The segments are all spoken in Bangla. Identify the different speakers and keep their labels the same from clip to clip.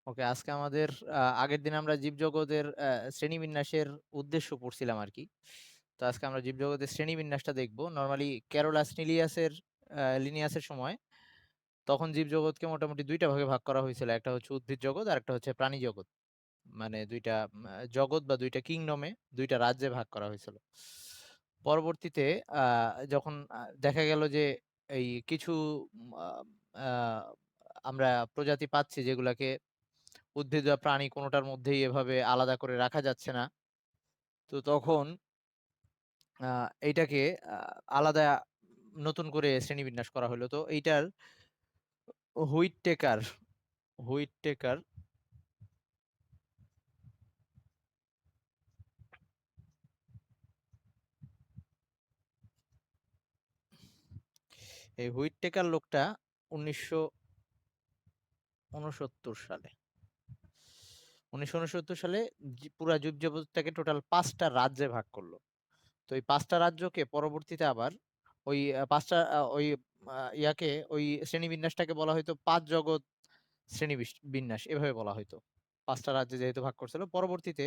Speaker 1: ওকে, আজকে আমাদের আগের দিন আমরা জীবজগতের শ্রেণীবিন্যাসের উদ্দেশ্য পড়ছিলাম আর কি। তো আজকে আমরা জীবজগতের শ্রেণীবিন্যাসটা দেখব। নরমালি ক্যারোলাস লিনিয়াসের সময় তখন জীবজগৎকে মোটামুটি দুইটা ভাগে ভাগ করা হয়েছিল। একটা হচ্ছে উদ্ভিদ জগৎ আর একটা হচ্ছে প্রাণী জগৎ। মানে দুইটা জগৎ বা দুইটা কিংডমে, দুইটা রাজ্যে ভাগ করা হয়েছিল। পরবর্তীতে যখন দেখা গেল যে এই কিছু উম, আহ, আহ, আমরা প্রজাতি পাচ্ছি যেগুলাকে উদ্ভিদ বা প্রাণী কোনোটার মধ্যেই এভাবে আলাদা করে রাখা যাচ্ছে না। তো তখন এইটাকে আলাদা নতুন করে শ্রেণীবিন্যাস করা হলো। তো এইটার হুইট টেকার হুইট টেকার এই হুইট টেকার লোকটা 1969 সালে 1969 সালে পুরা জীবজগৎটাকে টোটাল 5টা রাজ্যে ভাগ করলো। তো এই 5টা রাজ্যকে পরবর্তীতে আবার ওই পাঁচটা ওই শ্রেণীবিন্যাসটাকে বলা হয়তো পাঁচ জগৎ বিন্যাস এভাবে বলা হয়তো। 5টা রাজ্যে যেহেতু ভাগ করছিল, পরবর্তীতে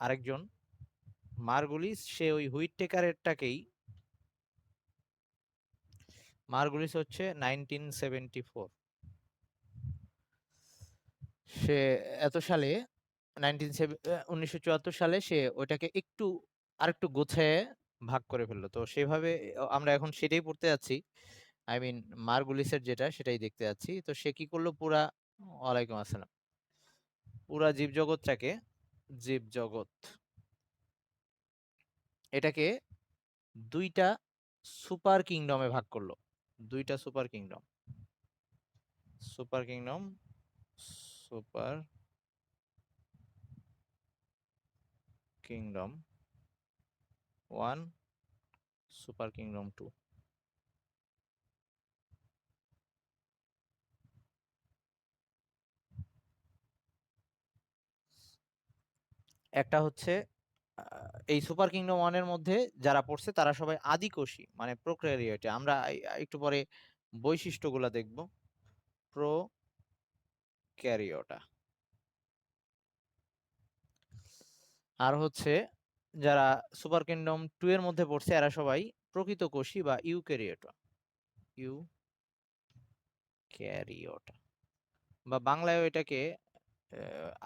Speaker 1: আরেকজন মার্গুলিস সে ওই হুইট টেকারেরটাকেই, মার্গুলিস হচ্ছে 1974, সে এত সালে 1974 সালে সে ওইটাকে আরেকটু গোছায় ভাগ করে ফেললো। তো সেভাবে আমরা এখন সেটাই পড়তে যাচ্ছি। আই মিন মার্গুলিসের যেটা সেটাই দেখতে যাচ্ছি। তো সে কি করলো ওয়ালাইকুম আসসালাম, পুরা জীবজগৎ এটাকে দুইটা সুপার কিংডমে ভাগ করলো। দুইটা super kingdom super kingdom 1, super kingdom 2। একটা হচ্ছে এই সুপার কিংডম 1 এর মধ্যে যারা পড়ছে তারা সবাই আদিকোষী, মানে প্রোক্যারিওটে। আমরা একটু পরে বৈশিষ্ট্যগুলা দেখব। প্রোক্যারিওটা। আর হচ্ছে যারা সুপার কিংডম 2 এর মধ্যে পড়ছে এরা সবাই প্রকৃত কোষী বা ইউক্যারিওটা, বা বাংলায় এটাকে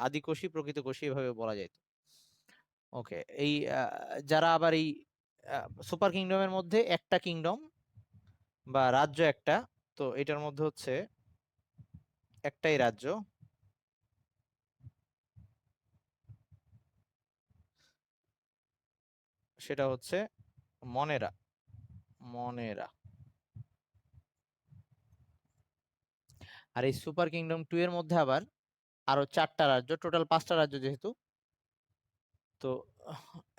Speaker 1: আদিকোষী প্রকৃত কোষী এভাবে বলা যায়। ওকে, এই যারা আবার এই সুপার কিংডমের মধ্যে একটা কিংডম বা রাজ্য একটা, তো এটার মধ্যে হচ্ছে একটাই রাজ্য, সেটা হচ্ছে মনেরা। মনেরা। আর এই সুপার কিংডম 2 এর মধ্যে আবার আরো 4টা রাজ্য, টোটাল 5টা রাজ্য যেহেতু। তো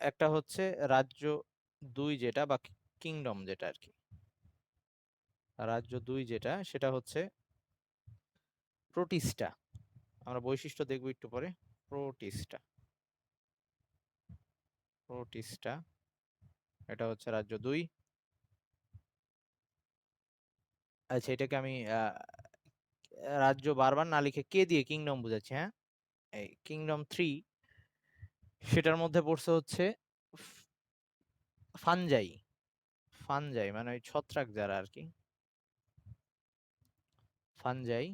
Speaker 1: একটা হচ্ছে রাজ্য 2 যেটা বা কিংডম যেটা আর কি, রাজ্য 2 যেটা সেটা হচ্ছে প্রোটিস্টা। আমরা বৈশিষ্ট্য দেখবো একটু পরে। প্রোটিস্টা প্রোটিস্টা এটা হচ্ছে রাজ্য 2। আচ্ছা, এটাকে আমি রাজ্য বারবার না লিখে কে দিয়ে কিংডম বুঝাচ্ছি, হ্যাঁ। এই কিংডম 3 সেটার মধ্যে পড়ছে হচ্ছে ফানজাই। ফানজাই মানে ওই ছত্রাক যারা আর কি, ফানজাই।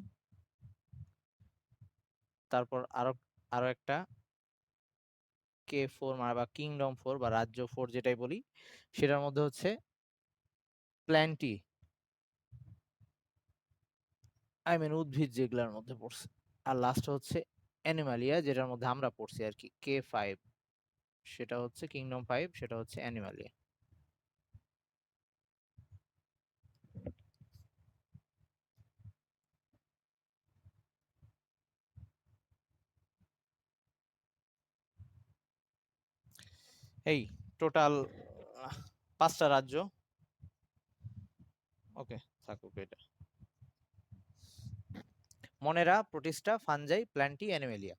Speaker 1: তারপর আরো আরো একটা K4 মানে বা কিংডম 4 বা রাজ্য 4 যেটাই বলি, সেটার মধ্যে হচ্ছে প্ল্যান্টি, আই মিন উদ্ভিদ যেগুলোর মধ্যে পড়ছে। আর লাস্ট হচ্ছে অ্যানিমালিয়া যেটার মধ্যে আমরা পড়ছি আর কি, K5, সেটা হচ্ছে কিংডম 5, সেটা হচ্ছে অ্যানিমালিয়া। এই টোটাল 5টা রাজ্য। ওকে, থাকুক এটা। মনেরা, প্রোটিস্টা, ফানজাই, প্ল্যান্টি, অ্যানিমেলিয়া।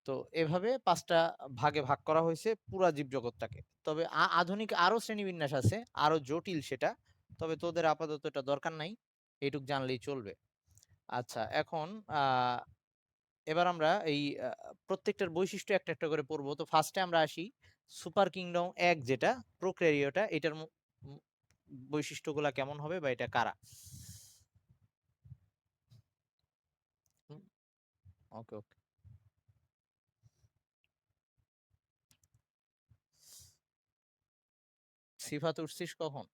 Speaker 1: তো এভাবে 5টা ভাগে ভাগ করা হয়েছে পুরা জীবজগৎটাকে। তবে আধুনিক আরো শ্রেণীবিন্যাস আছে, আরো জটিল সেটা। তবে তোদের আপাতত এটা দরকার নাই, এইটুক জানলেই চলবে। আচ্ছা, এখন এবার আমরা এই প্রত্যেকটার বৈশিষ্ট্য একটা একটা করে পড়বো। তো ফার্স্টে আমরা আসি সুপার কিংডম এক, যেটা প্রোক্যারিওটা, এটার বৈশিষ্ট্যগুলা কেমন হবে বা এটা কারা। ওকে ওকে। সিফাত উঠছিস কখন?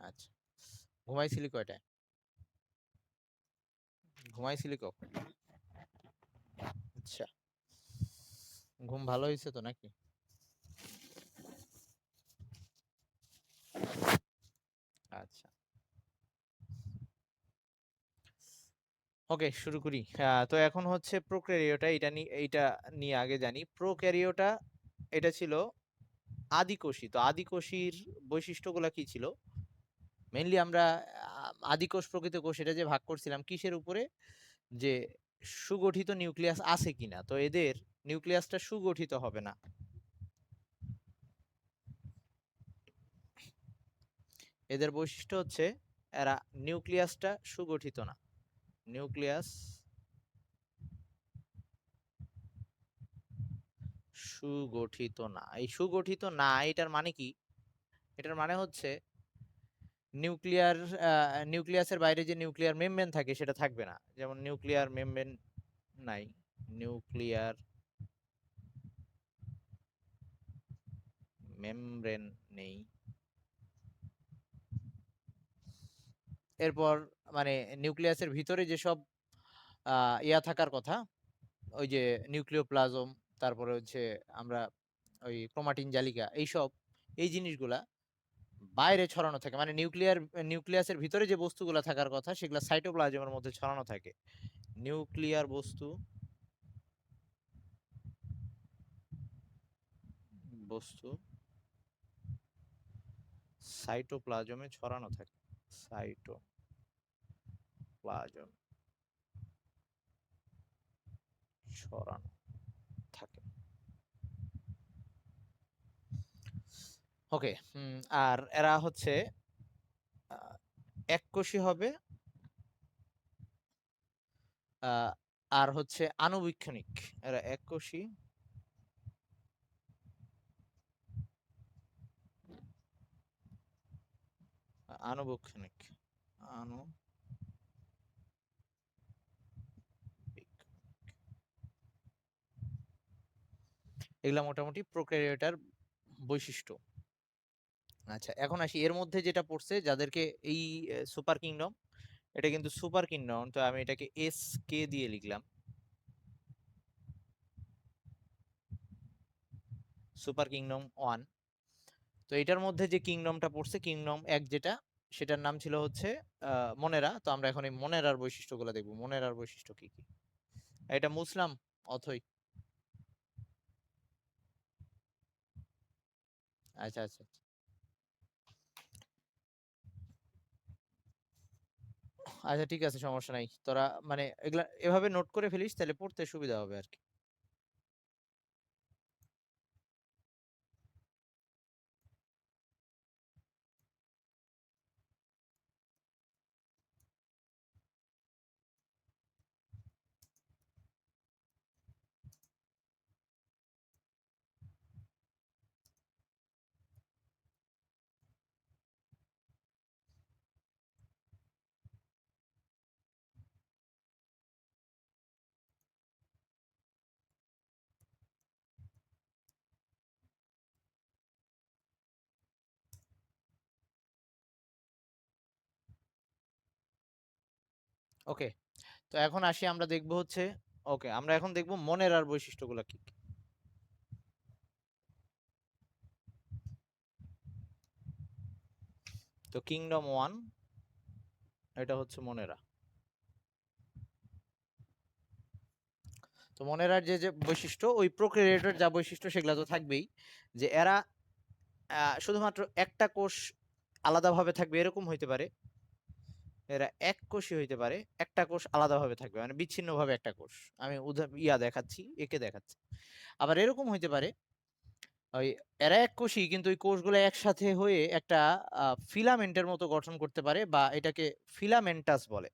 Speaker 1: আচ্ছা, ঘুমাইছিলি কয়টায়? ঘুমাইছিলি কখন? আচ্ছা, ঘুম ভালো হয়েছে তো নাকি? আচ্ছা, ওকে শুরু করি। তো এখন হচ্ছে প্রোক্যারিওটা, এটা নিয়ে আগে জানি। প্রোক্যারিওটা এটা ছিল আদিকোষী। তো আদিকোষীর বৈশিষ্ট্যগুলা কি ছিল? মেইনলি আমরা আদিকোষ প্রকৃত কোষ এটা যে ভাগ করছিলাম কিসের উপরে, যে সুগঠিত নিউক্লিয়াস আছে কিনা। তো এদের নিউক্লিয়াসটা সুগঠিত হবে না। এদের বৈশিষ্ট্য হচ্ছে এরা নিউক্লিয়াসটা সুগঠিত না। নিউক্লিয়াস সুগঠিত না। এই সুগঠিত না এটার মানে কি? এটার মানে হচ্ছে নিউক্লিয়ার নিউক্লিয়াসের বাইরে যে নিউক্লিয়ার মেমব্রেন থাকে সেটা থাকবে না। যেমন নিউক্লিয়ার মেমব্রেন নাই, নিউক্লিয়ার মেমব্রেন নেই। এরপর মানে নিউক্লিয়াসের ভিতরে যেসব ইয়া থাকার কথা, ওই যে নিউক্লিওপ্লাজম, তারপরে হচ্ছে আমরা ওই ক্রোমাটিন জালিকা, এইসব এই জিনিসগুলা বাইরে ছড়ানো থাকে। মানে নিউক্লিয়াসের ভিতরে যে বস্তুগুলা থাকার কথা সেগুলা সাইটোপ্লাজমের মধ্যে ছড়ানো থাকে। নিউক্লিয়ার বস্তু বস্তু সাইটোপ্লাজমে ছড়ানো থাকে। সাইটোপ্লাজম ছড়ানো থাকে। ওকে। আর এরা হচ্ছে আহ, এককোষী হবে, আহ, আর হচ্ছে আণুবীক্ষণিক। এরা এককোষী, আণুবীক্ষণিক, আণুবীক্ষণিক। এগুলা মোটামুটি প্রোক্যারিওটার বৈশিষ্ট্য। আচ্ছা, এখন আসি এর মধ্যে যেটা পড়ছে যাদেরকে এই সুপার কিংডম, এটা কিন্তু সুপার কিংডম, তো আমি এটাকে এস কে দিয়ে লিখলাম, সুপার কিংডম ওয়ান। তো এটার মধ্যে যে কিংডমটা পড়ছে কিংডম এক যেটা, সেটার নাম ছিল হচ্ছে মনেরা। তো আমরা এখন এই মনেরার বৈশিষ্ট্যগুলো দেখবো, মনেরার বৈশিষ্ট্য কি কি। এটা মুসলাম অথই। আচ্ছা আচ্ছা আচ্ছা। আচ্ছা ঠিক আছে, সমস্যা নাই। তোরা মানে এগুলা এভাবে নোট করে ফেলিস, তাহলে পড়তে সুবিধা হবে আর কি। ওকে, তো এখন আসি আমরা দেখবো হচ্ছে, ওকে আমরা এখন দেখবো মনেরার বৈশিষ্ট্যগুলো কি কি। তো কিংডম ওয়ান, এটা হচ্ছে মনেরা। তো মনেরার যে যে বৈশিষ্ট্য, ওই প্রোক্যারিওটের যা বৈশিষ্ট্য সেগুলো তো থাকবেই। যে এরা শুধুমাত্র একটা কোষ আলাদাভাবে থাকবে এরকম হইতে পারে, এরা এক কোষই হইতে পারে, একটা কোষ আলাদাভাবে থাকবে মানে বিচ্ছিন্নভাবে একটা কোষ। আমি দেখাচ্ছি, একে দেখাচ্ছি। আবার এরকম হইতে পারে ওই এরা এক কোষী, কিন্তু ওই কোষগুলো একসাথে হয়ে একটা ফিলামেন্টের মতো গঠন করতে পারে, বা এটাকে ফিলামেন্টাস বলে,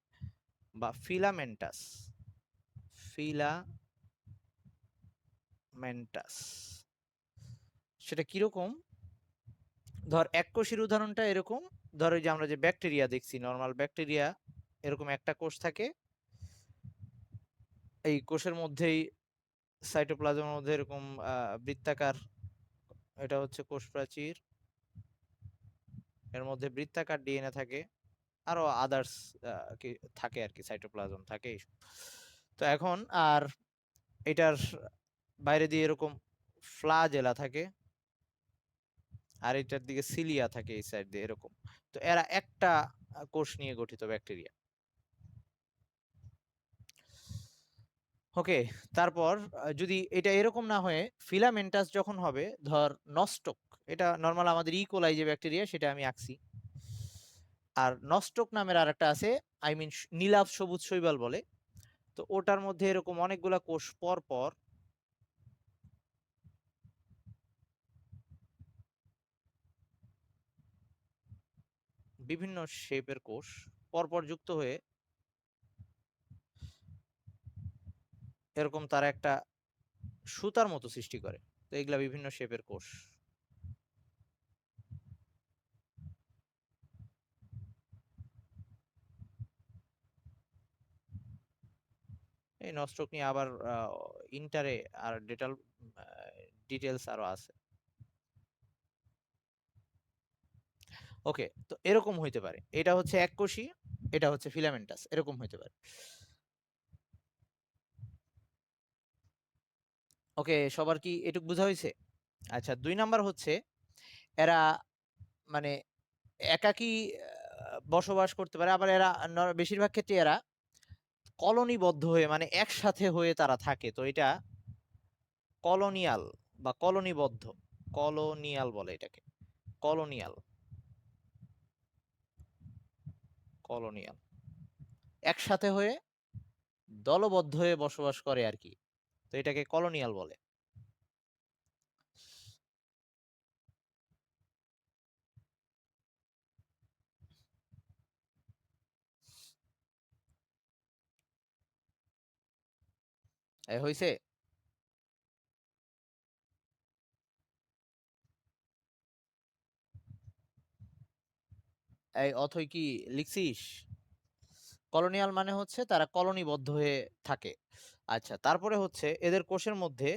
Speaker 1: বা ফিলামেন্টাস। সেটা কিরকম? ধর এক কোষীর উদাহরণটা এরকম, ধর ওই যে আমরা যে ব্যাকটেরিয়া দেখছি, নর্মাল ব্যাকটেরিয়া, এরকম একটা কোষ থাকে, এই কোষের মধ্যেই সাইটোপ্লাজমের মধ্যে এরকম বৃত্তাকার, এটা হচ্ছে কোষ প্রাচীর, এর মধ্যে বৃত্তাকার ডিএনএ থাকে, আরো আদার্স কি থাকে আর কি, সাইটোপ্লাজম থাকে এইসব। তো এখন আর এটার বাইরে দিয়ে এরকম ফ্লাজেলা থাকে, আর এটার দিকে সিলিয়া থাকে এই সাইড দিয়ে এরকম। তো এরা একটা কোষ নিয়ে গঠিত ব্যাকটেরিয়া। ওকে, তারপর যদি এটা এরকম না হয়ে ফিলামেন্টাস যখন হবে, ধর নস্টক, এটা নর্মাল আমাদের ইকোলাই যে ব্যাকটেরিয়া সেটা আমি আঁকছি, আর নস্টক নামের আর একটা আছে, আই মিন নীলাভ সবুজ শৈবাল বলে। তো ওটার মধ্যে এরকম অনেকগুলা কোষ পর পর বিভিন্ন শেপের কোষ পরপর যুক্ত হয়ে এরকম তারা একটা সুতার মতো সৃষ্টি করে। তো এগুলা বিভিন্ন শেপের কোষ। এই নস্টক নিয়ে আবার ইন্টারে আর ডিটেলস আরো আছে। ওকে, তো এরকম হইতে পারে, এটা হচ্ছে এককোষী, এটা হচ্ছে ফিলামেন্টাস, এরকম হইতে পারে। ওকে, সবার কি এটুক বোঝা হয়েছে? আচ্ছা, 2 নাম্বার হচ্ছে এরা মানে একাকী বসবাস করতে পারে, আবার এরা বেশিরভাগ ক্ষেত্রে এরা কলোনিবদ্ধ হয়ে মানে একসাথে হয়ে তারা থাকে। তো এটা কলোনিয়াল বা কলোনিবদ্ধ, কলোনিয়াল বলে এটাকে, কলোনিয়াল, কলোনিয়াল, একসাথে হয়ে দলবদ্ধ হয়ে বসবাস করে আর কি। তো এটাকে কলোনিয়াল বলে। হয়েছে? এই অথই কি লিখছিস? কলোনিয়াল মানে হচ্ছে তারা কলোনিবদ্ধ হয়ে থাকে। আচ্ছা, তারপরে হচ্ছে এদের কোষের মধ্যে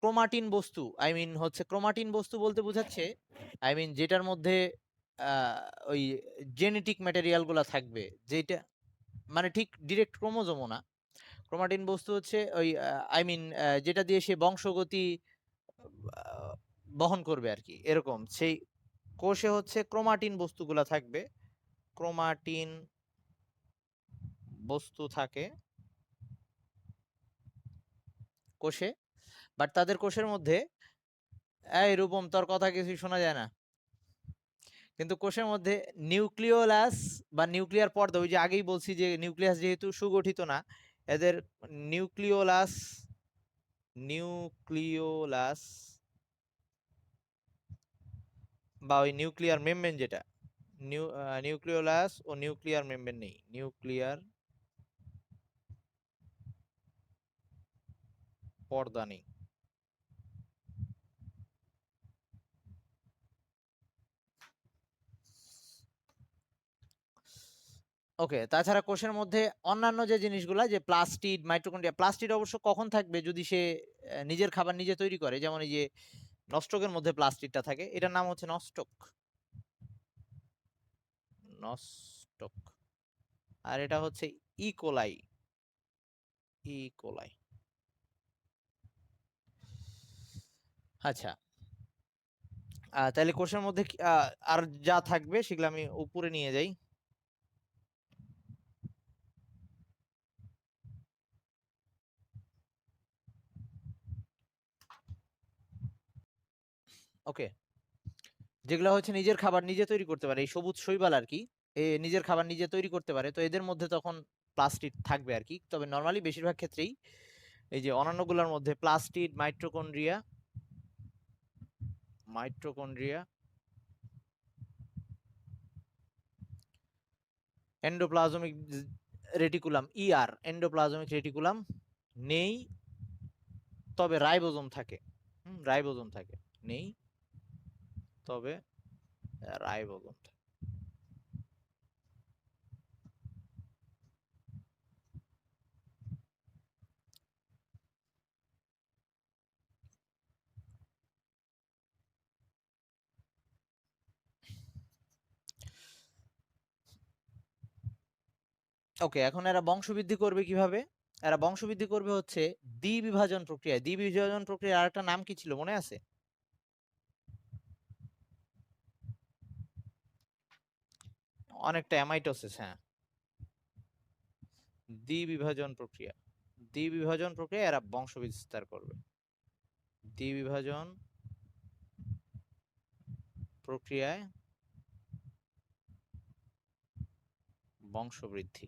Speaker 1: ক্রোমাটিন বস্তু, আই মিন হচ্ছে ক্রোমাটিন বস্তু বলতে বোঝাচ্ছে, আই মিন যেটার মধ্যে ওই জেনেটিক ম্যাটেরিয়াল গুলা থাকবে, যেটা মানে ঠিক ডিরেক্ট ক্রোমোজোমও না। ক্রোমাটিন বস্তু হচ্ছে ওই আই মিন যেটা দিয়ে সে বংশগতি আহ, বহন করবে আর কি, এরকম সেই কোষে হচ্ছে ক্রোমাটিন বস্তুগুলা থাকবে, ক্রোমাটিন বস্তু থাকে কোষে। বাট তাদের কোষের মধ্যে, এই রূপম তোর কথা কিছুই শোনা যায় না, কিন্তু কোষের মধ্যে নিউক্লিওলাস বা নিউক্লিয়ার পর্দা, ওই যে আগেই বলছি যে নিউক্লিয়াস যেহেতু সুগঠিত না, এদের নিউক্লিওলাস, নিউক্লিওলাস বা ওই নিউক্লিয়ার মেমব্রেন যেটা, নিউক্লিওলাস ও নিউক্লিয়ার মেমব্রেন নেই, নিউক্লিয়ার পর্দা নেই। ওকে, তাছাড়া কোষের মধ্যে অন্যান্য যে জিনিসগুলা, যে প্লাস্টিড, মাইটোকন্ড্রিয়া, প্লাস্টিড অবশ্য কখন থাকবে, যদি সে নিজের খাবার নিজে তৈরি করে, যেমন এই যে নস্টকের মধ্যে প্লাস্টিডটা থাকে, এটার নাম হচ্ছে নস্টক, নস্টক। আর এটা হচ্ছে ইকোলাই, ইকোলাই। আচ্ছা, তাহলে কোষের মধ্যে আর যা থাকবে সেগুলো আমি উপরে নিয়ে যাই। ওকে, যেগুলো হচ্ছে নিজের খাবার নিজে তৈরি করতে পারে, এই সবুজ শৈবাল আর কি, নিজের খাবার নিজে তৈরি করতে পারে, তো এদের মধ্যে তখন প্লাস্টিক থাকবে আর কি। তবে নর্মালি বেশিরভাগ ক্ষেত্রেই এই যে অন্যান্যগুলোর মধ্যে plastid, mitochondria, endoplasmic reticulum, endoplasmic reticulum নেই, তবে রাইবোজোম থাকে। রাইবোজোম থাকে, নেই তবে রাইবোজোম থাকে। ওকে, এখন এরা বংশবৃদ্ধি করবে কিভাবে? এরা বংশবৃদ্ধি করবে হচ্ছে দ্বিবিভাজন প্রক্রিয়ায়। দ্বিবিভাজন প্রক্রিয়ার আরেকটা নাম কি ছিল মনে আছে? অনেকটা অ্যামাইটোসিস, হ্যাঁ। দ্বিবিভাজন প্রক্রিয়া, দ্বিবিভাজন প্রক্রিয়া এরা বংশ বিস্তার করবে। দ্বিবিভাজন প্রক্রিয়ায় বংশবৃদ্ধি।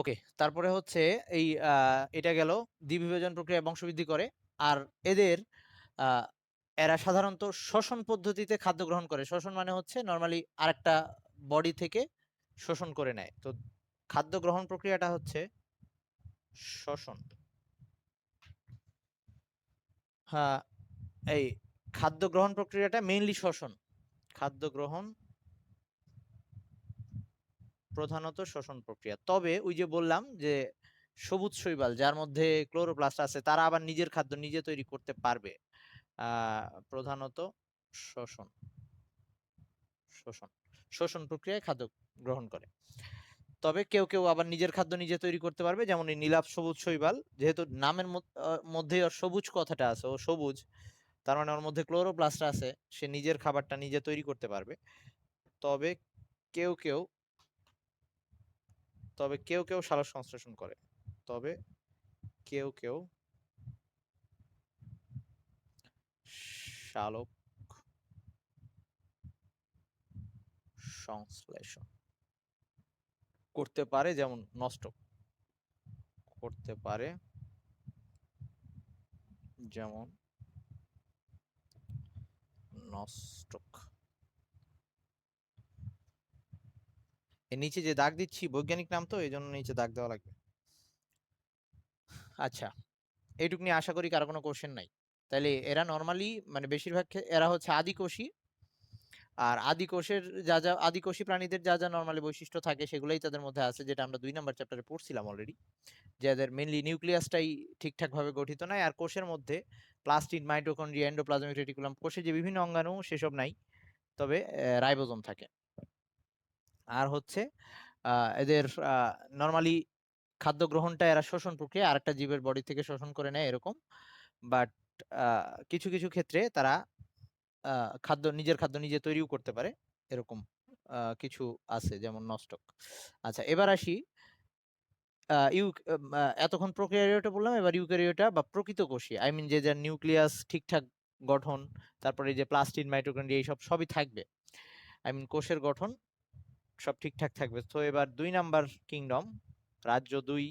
Speaker 1: ওকে, তারপরে হচ্ছে এই এটা গেল দ্বিবিভাজন প্রক্রিয়ায় বংশবৃদ্ধি করে। আর এদের এরা সাধারণত শ্বসন পদ্ধতিতে খাদ্য গ্রহণ করে। শ্বসন মানে হচ্ছে নরমালি আরেকটা বডি থেকে শোষণ করে নেয়। তো খাদ্য গ্রহণ প্রক্রিয়াটা হচ্ছে শ্বসন। হ্যাঁ, এই খাদ্য গ্রহণ প্রক্রিয়াটা মেইনলি শ্বসন। খাদ্য গ্রহণ প্রধানত শ্বসন প্রক্রিয়া। তবে ওই যে বললাম যে সবুজ শৈবাল যার মধ্যে ক্লোরোপ্লাস্ট আছে তারা আবার নিজের খাদ্য নিজে তৈরি করতে পারবে। প্রধানত শ্বসন, শোষণ শোষণ প্রক্রিয়ায় খাদ্য গ্রহণ করে। তবে কেউ কেউ আবার নিজের খাদ্য নিজে তৈরি করতে পারবে, যেমন এই নীলাভ সবুজ শৈবাল, যেহেতু নামের মধ্যে ওর সবুজ কথাটা আছে, ও সবুজ, তার মানে ওর মধ্যে ক্লোরোপ্লাস্ট আছে, সে নিজের খাবারটা নিজে তৈরি করতে পারবে। তবে কেউ কেউ সালোক সংশ্লেষণ করে। তবে কেউ কেউ সালোক সংশ্লেষণ করতে পারে, যেমন নষ্ট করতে পারে, যেমন নষ্টক। এর নিচে যে দাগ দিচ্ছি বৈজ্ঞানিক নাম, তো এই জন্য নিচে দাগ দেওয়া লাগবে। আচ্ছা, এইটুকু নিয়ে আশা করি কারো কোনো কোশ্চেন নাই। তাহলে এরা নর্মালি মানে বেশিরভাগ এরা হচ্ছে আদিকোষী। আর আদিকোষী প্রাণীদের যা যা নর্মালি বৈশিষ্ট্য থাকে সেগুলোই তাদের মধ্যে আছে, যেটা আমরা 2 নাম্বার চ্যাপ্টারে পড়ছিলাম অলরেডি, যে এদের মেইনলি নিউক্লিয়াসটাই ঠিকঠাক ভাবে গঠিত নয়। আর কোষের মধ্যে প্লাস্টিড, মাইটোকন্ড্রিয়া, এন্ডোপ্লাজমিক রেটিকুলাম, কোষে যে বিভিন্ন অঙ্গাণু সেসব নাই, তবে রাইবোজোম থাকে। আর হচ্ছে এদের নর্মালি খাদ্য গ্রহণটা এরা শোষণ প্রক্রিয়া আরেকটা জীবের বডি থেকে শোষণ করে নেয় এরকম। বাট কিছু কিছু ক্ষেত্রে তারা নিজের খাদ্য নিজে তৈরিও করতে পারে, এরকম কিছু আছে, যেমন নষ্টক। আচ্ছা, এবার আসি এতক্ষণ প্রোক্যারিওটা বললাম, এবার ইউক্যারিওটা বা প্রকৃত কোষী, আই মিন যে যার নিউক্লিয়াস ঠিকঠাক গঠন, তারপরে এই যে প্লাস্টিড, মাইটোকন্ড্রিয়া এইসব সবই থাকবে, আই মিন কোষের গঠন সব ঠিকঠাক থাকবে। তো এবার 2 নাম্বার কিংডম, রাজ্য 2,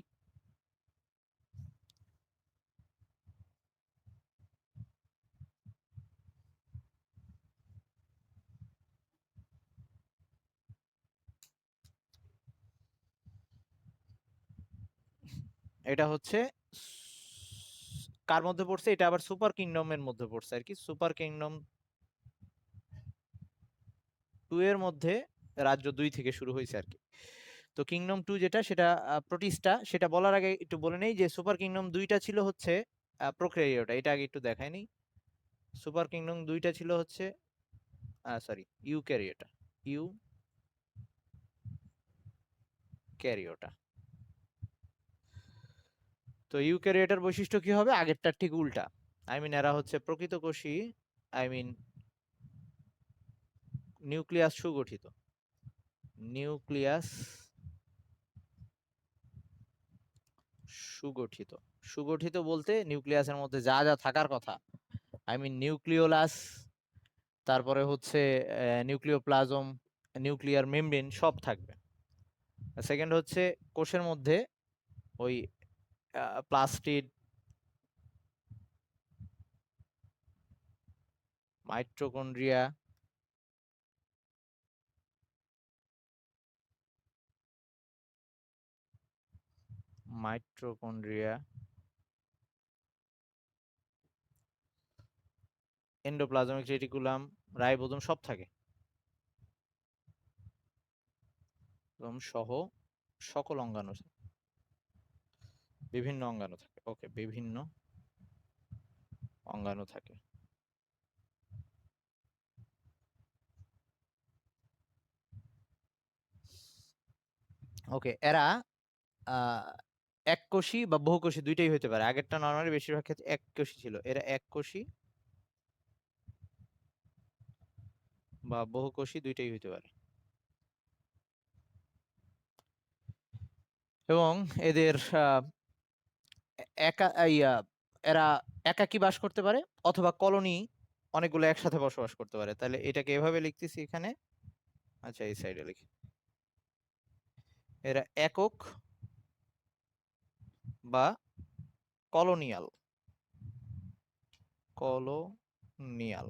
Speaker 1: এটা হচ্ছে কার মধ্যে পড়ছে? এটা আবার সুপার কিংডমের মধ্যে পড়ছে আর কি। সুপার কিংডম 2 এর মধ্যে রাজ্য 2 থেকে শুরু হয়েছে আর কি। তো কিংডম 2 যেটা, সেটা প্রোটিস্টা। সেটা বলার আগে একটু বলে নেই যে সুপার কিংডম 2টা ছিল হচ্ছে প্রোক্যারিওটা, এটা আগে একটু দেখায়নি। সুপার কিংডম 2টা ছিল হচ্ছে সরি ইউক্যারিওটা, ইউক্যারিওটা। তো ইউক্যারিওটার বৈশিষ্ট্য কি হবে? আগেরটার ঠিক উল্টা। আই মিন এরা হচ্ছে প্রকৃত কোষী, আই মিন নিউক্লিয়াস সুগঠিত। নিউক্লিয়াস সুগঠিত, সুগঠিত বলতে নিউক্লিয়াসের মধ্যে যা যা থাকার কথা, আই মিন নিউক্লিওলাস, তারপরে হচ্ছে নিউক্লিওপ্লাজম, নিউক্লিয়ার মেমব্রেন সব থাকবে। সেকেন্ড হচ্ছে কোষের মধ্যে ওই plastid, mitochondria, mitochondria, endoplasmic reticulum, ribosome সব থাকে এবং সহ সকল অঙ্গাণু, বিভিন্ন অঙ্গাণু থাকে। ওকে, বিভিন্ন অঙ্গাণু থাকে। ওকে, এরা এককোষী বা বহুকোষী দুইটাই হতে পারে। আগেরটা নরমালি বেশিরভাগ ক্ষেত্রে এককোষী ছিল, এরা এককোষী বা বহুকোষী দুইটাই হতে পারে। এবং এদের একা এরা একাকী বাস করতে পারে অথবা কলোনি অনেকগুলো একসাথে বসবাস করতে পারে। তাহলে এটাকে এভাবে লিখতেছি এখানে, আচ্ছা এই সাইডে লিখি, এরা একক বা কলোনিয়াল, কলোনিয়াল।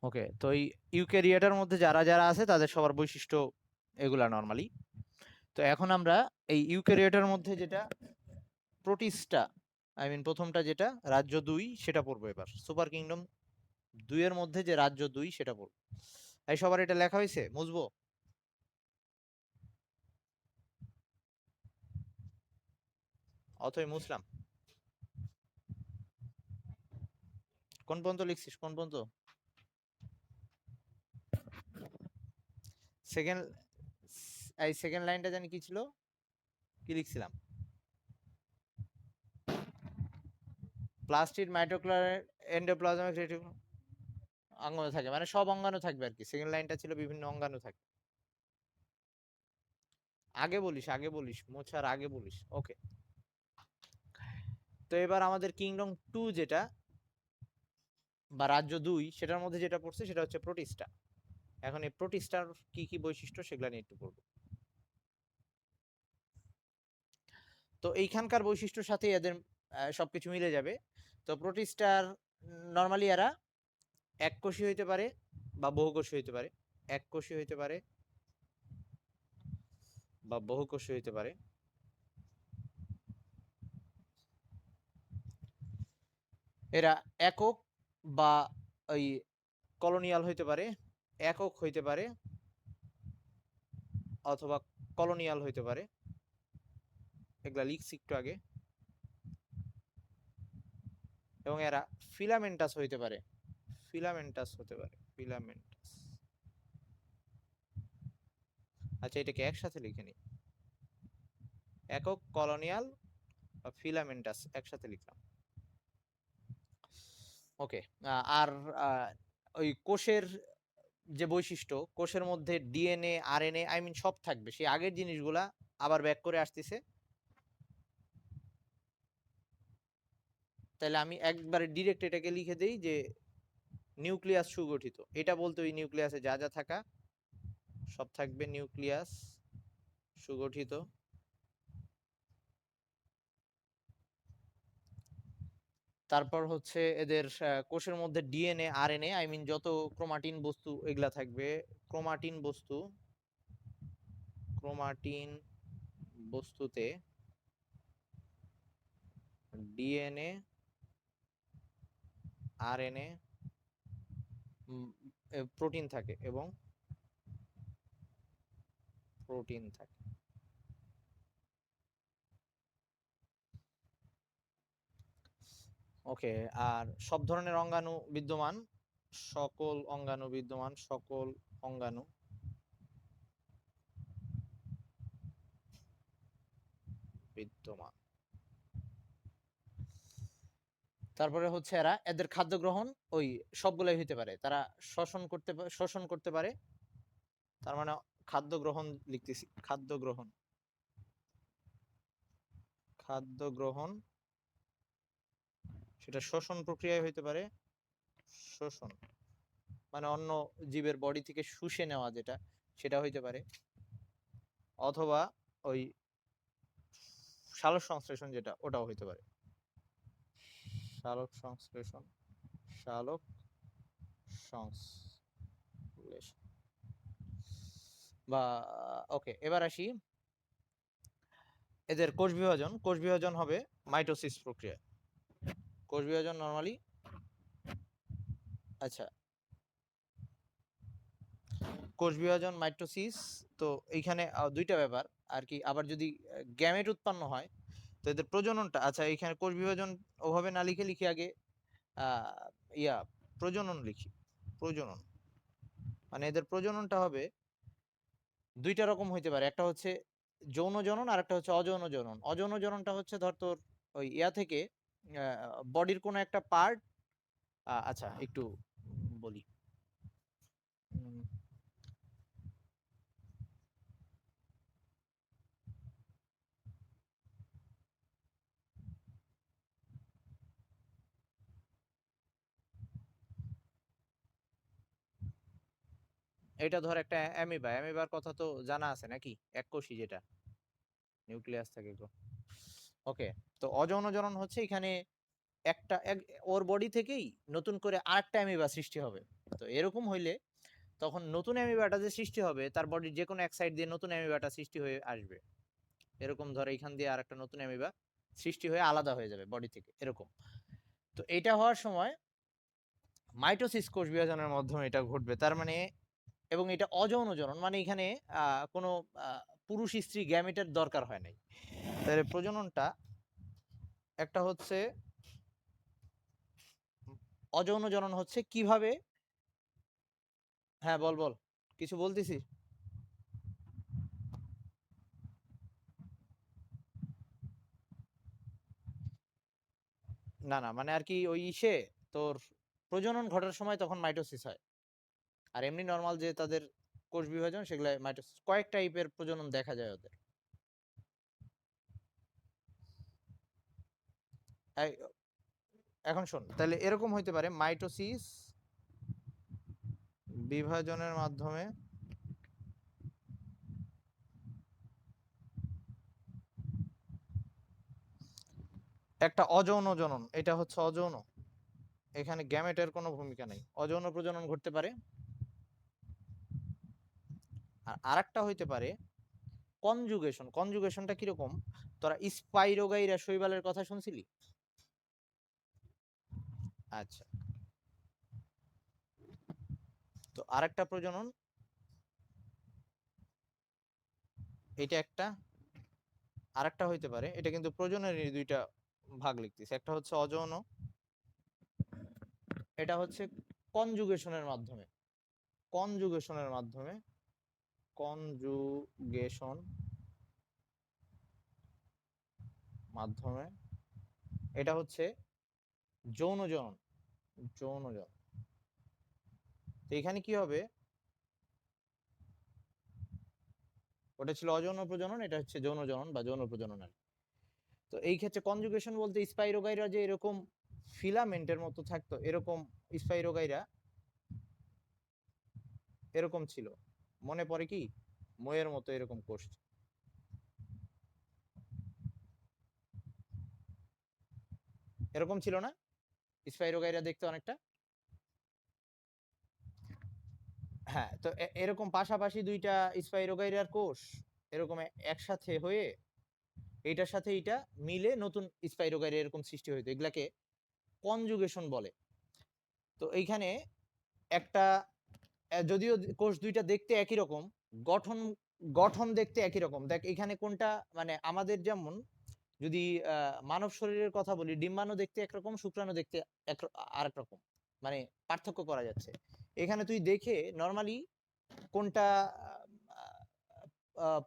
Speaker 1: ওকে, তো এই ইউক্যারিওটার মধ্যে যারা যারা আছে তাদের সবার বৈশিষ্ট্য এগুলা নরমালি। তো এখন আমরা এই ইউক্যারিওটার মধ্যে যেটা প্রোটিস্টা, আই মিন প্রথমটা যেটা রাজ্য 2 সেটা পড়বো এবার। সুপার কিংডম 2 এর মধ্যে যে রাজ্য 2 সেটা পড়বো। এই সবার এটা লেখা হয়েছে, মুছবো? অথই মুছলাম। কোন পর্যন্ত লিখছিস, কোন পর্যন্ত? সেকেন্ড, এই সেকেন্ড লাইনটা জানি কি ছিল, কি লিখছিলাম? প্লাস্টিড, মাইটোকন্ড্রিয়া, এন্ডোপ্লাজমিক রেটিকুলাম অঙ্গাণু থাকে, মানে সব অঙ্গাণু থাকবে আর কি। সেকেন্ড লাইনটা ছিল বিভিন্ন অঙ্গাণু থাকে। আগে বলিস, আগে বলিস, মোছার আগে বলিস। ওকে, তো এবার আমাদের কিংডম 2 যেটা বা রাজ্য 2 সেটার মধ্যে যেটা পড়ছে সেটা হচ্ছে প্রোটিস্টা। এখন এই প্রোটিস্টার কি কি বৈশিষ্ট্য সেগুলা নিয়ে একটু পড়বো। তো এইখানকার বৈশিষ্ট্যের সাথে এদের সবকিছু মিলে যাবে। তো প্রোটিস্টার নরমালি এরা এককোষী হইতে পারে বা বহুকোষী হইতে পারে, এককোষী হইতে পারে বা বহুকোষী হইতে পারে। এরা একক বা ওই কলোনিয়াল হইতে পারে, একক হইতে পারে অথবা কলোনিয়াল হইতে পারে, এগুলা লিখছি একটু আগে। এবং এরা ফিলামেন্টাস হইতে পারে, ফিলামেন্টাস হতে পারে, ফিলামেন্টাস। আচ্ছা এটাকে একসাথে লিখে নি, একক, কলোনিয়াল বা ফিলামেন্টাস একসাথে লিখলাম। ওকে, আর ওই কোষের যে বৈশিষ্ট্য, কোষের মধ্যে ডিএনএ, আরএনএ, আই মিন সব থাকবে, সেই আগের জিনিসগুলা আবার ব্যাক করে আসতেছে। তাহলে আমি একবারে ডিরেক্ট এটাকে লিখে দেই যে নিউক্লিয়াস সুগঠিত। এটা বলতে ওই নিউক্লিয়াসে যা যা থাকা সব থাকবে নিউক্লিয়াস সুগঠিত। তারপর হচ্ছে এদের কোষের মধ্যে ডিএনএ, আরএনএ, আই মিন যত ক্রোমাটিন বস্তু এগুলা থাকবে, ক্রোমাটিন বস্তু, ক্রোমাটিন বস্তুতে ডিএনএ, আরএনএ, প্রোটিন থাকে এবং প্রোটিন থাকে। ওকে, আর সব ধরনের অঙ্গাণু বিদ্যমান, সকল অঙ্গাণু বিদ্যমান, সকল অঙ্গাণু বিদ্যমান। তারপরে হচ্ছে এরা এদের খাদ্য গ্রহণ ওই সবগুলাই হইতে পারে, তারা শোষণ করতে পারে। তার মানে খাদ্য গ্রহণ লিখতেছি, খাদ্য গ্রহণ, খাদ্য গ্রহণ সেটা শোষণ প্রক্রিয়ায় হইতে পারে শোষণ মানে অন্য জীবের বডি থেকে শুষে নেওয়া, যেটা সেটা হইতে পারে, অথবা ওই সালোক সংশ্লেষণ যেটা, ওটাও হইতে পারে। সালোক সংশ্লেষণ, সালোক সংশ্লেষণ বা ওকে, এবার আসি এদের কোষ বিভাজন। কোষ বিভাজন হবে মাইটোসিস প্রক্রিয়া। কোষ বিভাজন নরমালি, আচ্ছা, কোষ বিভাজন মাইটোসিস। তো এইখানে দুইটা ব্যাপার আর কি। আবার যদি গ্যামেট উৎপন্ন হয় তো এদের প্রজননটা, আচ্ছা এইখানে কোষ বিভাজন ওভাবে না লিখে লিখি আগে ইয়া প্রজনন লিখি। প্রজনন মানে এদের প্রজননটা হবে দুইটা রকম হইতে পারে, একটা হচ্ছে যৌন জনন আর একটা হচ্ছে অযৌন জনন। অযৌন জননটা হচ্ছে ধর তোর ওই ইয়া থেকে বডির কোনো একটা পার্ট, আচ্ছা একটু বলি। এটা ধর একটা অ্যামিবা, অ্যামিবার কথা তো জানা আছে নাকি, এককোষী যেটা নিউক্লিয়াস থাকে। ওকে, তো অযৌন জনন হচ্ছে এখানে একটা ওর বডি থেকেই নতুন করে আরেকটা অ্যামিবা সৃষ্টি হবে। তো এরকম হইলে তখন নতুন অ্যামিবাটা যে সৃষ্টি হবে তার বডির যে কোনো এক সাইড দিয়ে নতুন অ্যামিবাটা সৃষ্টি হয়ে আসবে। এরকম ধর এইখান দিয়ে আরেকটা নতুন অ্যামিবা সৃষ্টি হয়ে আলাদা হয়ে যাবে বডি থেকে, এরকম। তো এটা হওয়ার সময় মাইটোসিস কোষ বিভাজনের মাধ্যমে এটা ঘটবে। তার মানে, এবং এটা অযৌন জনন মানে এখানে কোনো পুরুষ স্ত্রী গ্যামেটের দরকার হয় নাই। তাহলে প্রজননটা একটা হচ্ছে অযৌন জনন হচ্ছে কিভাবে। হ্যাঁ বল বল, কিছু বলতেছি। না না, মানে আর কি ওই ইসে তোর প্রজনন ঘটার সময় তখন মাইটোসিস হয়। আর এমনি নর্মাল যে তাদের কোষ বিভাজন, সেগুলো মাইটোসিস। কয়েক টাইপের প্রজনন দেখা যায় ওদের। এখন শোন, তাহলে এরকম হইতে পারে মাইটোসিস বিভাজনের মাধ্যমে একটা অযৌন জনন, এটা হচ্ছে অযৌন, এখানে গ্যামেটের কোনো ভূমিকা নেই, অযৌন প্রজনন ঘটতে পারে। আর আরেকটা হইতে পারে কনজুগেশন। কনজুগেশনটা কিরকম, তোরা স্পাইরোগাইরা শৈবালের কথা শুনছিলি? আচ্ছা, তো আরেকটা প্রজনন, এটা একটা, আরেকটা হইতে পারে, এটা কিন্তু প্রজননের দুইটা ভাগ লিখতেছে, একটা হচ্ছে অযৌন, এটা হচ্ছে কনজুগেশনের মাধ্যমে। কনজুগেশনের মাধ্যমে, কনজুগেশন মাধ্যমে, এটা হচ্ছে যৌন জনন। যৌন জনন, তো এখানে কি হবে, ওটা ছিল অযৌন প্রজনন, এটা হচ্ছে যৌন জনন বা যৌন প্রজনন। তো এই ক্ষেত্রে কনজুগেশন বলতে স্পাইরোগাইরা যে এরকম ফিলামেন্টের মতো থাকতো, এরকম স্পাইরোগাইরা এরকম ছিল, মনে পড়ে কি, ময়ের মতো এরকম কোষ, এরকম ছিল না স্পাইরোগাইরা দেখতে অনেকটা? হ্যাঁ, তো এরকম পাশাপাশি দুইটা স্পাইরোগাইরার কোষ এরকম একসাথে হয়ে এইটার সাথে এইটা মিলে নতুন স্পাইরোগাইরা এরকম সৃষ্টি হইতো, এগুলাকে কনজুগেশন বলে। তো এইখানে একটা, যদিও কোষ দুইটা দেখতে একই রকম, গঠন গঠন দেখতে একই রকম। দেখ এখানে কোনটা, মানে আমাদের যেমন যদি মানব শরীরের কথা বলি, ডিম্বাণু দেখতে একরকম, শুক্রাণু দেখতে আরেক রকম, মানে পার্থক্য করা যাচ্ছে। এখানে তুই দেখে নর্মালি কোনটা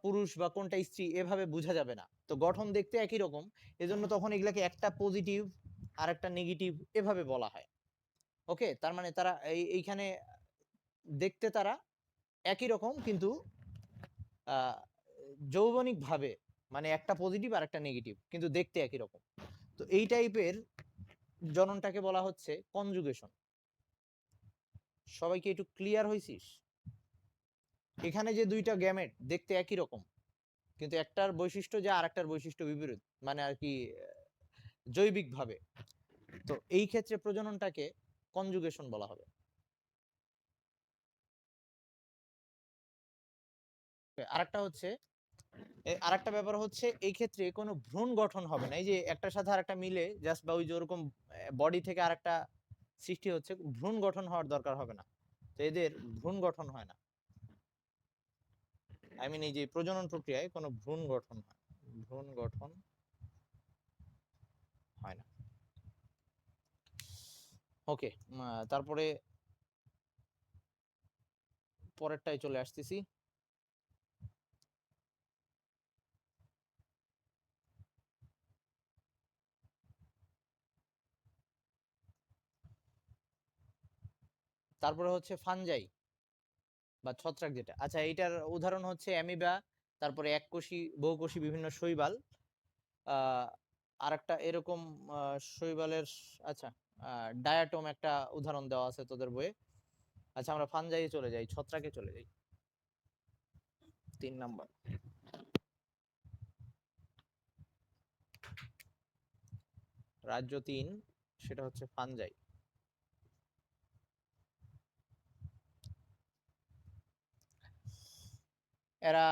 Speaker 1: পুরুষ বা কোনটা স্ত্রী এভাবে বোঝা যাবে না। তো গঠন দেখতে একই রকম, এজন্য তখন এগুলাকে একটা পজিটিভ আর একটা নেগেটিভ এভাবে বলা হয়। ওকে, তার মানে তারা এইখানে দেখতে তারা একই রকম, কিন্তু যৌবনিক ভাবে মানে একটা পজিটিভ আর একটা নেগেটিভ, কিন্তু দেখতে একই রকম। তো এই টাইপের জননটাকে বলা হচ্ছে কনজুগেশন। সবাই কি একটু ক্লিয়ার হইছিস? এখানে যে দুইটা গ্যামেট দেখতে একই রকম, কিন্তু একটার বৈশিষ্ট্য যে আরেকটার বৈশিষ্ট্য বিপরীত, মানে আর কি জৈবিক ভাবে। তো এই ক্ষেত্রে প্রজননটাকে কনজুগেশন বলা হবে। আরেকটা হচ্ছে, আরেকটা ব্যাপার হচ্ছে এই ক্ষেত্রে কোনো ভ্রূণ গঠন হবে না। এই যে একটার সাথে আরেকটা মিলে জাস্ট বা ওই যে ওরকম বডি থেকে আরেকটা সৃষ্টি হচ্ছে, ভ্রূণ গঠন হওয়ার দরকার হবে না। তো এদের ভ্রূণ গঠন হয় না। আই মিন এই যে প্রজনন প্রক্রিয়ায় কোনো ভ্রূণ গঠন হয়, ভ্রূণ গঠন হয় না। ওকে, তারপরে পরেরটাই চলে আসতেছি। তারপরে হচ্ছে ফানজাই বা ছত্রাক যেটা। আচ্ছা, এইটার উদাহরণ হচ্ছে অ্যামিবা, তারপরে এককোষী বহুকোষী বিভিন্ন শৈবাল, আরেকটা এরকম শৈবালের, আচ্ছা ডায়াটম একটা উদাহরণ দেওয়া আছে তোদের বইয়ে। আচ্ছা, আমরা ফানজাই চলে যাই, ছত্রাকে চলে যাই। 3 নাম্বার, রাজ্য 3, সেটা হচ্ছে ফানজাই। এরা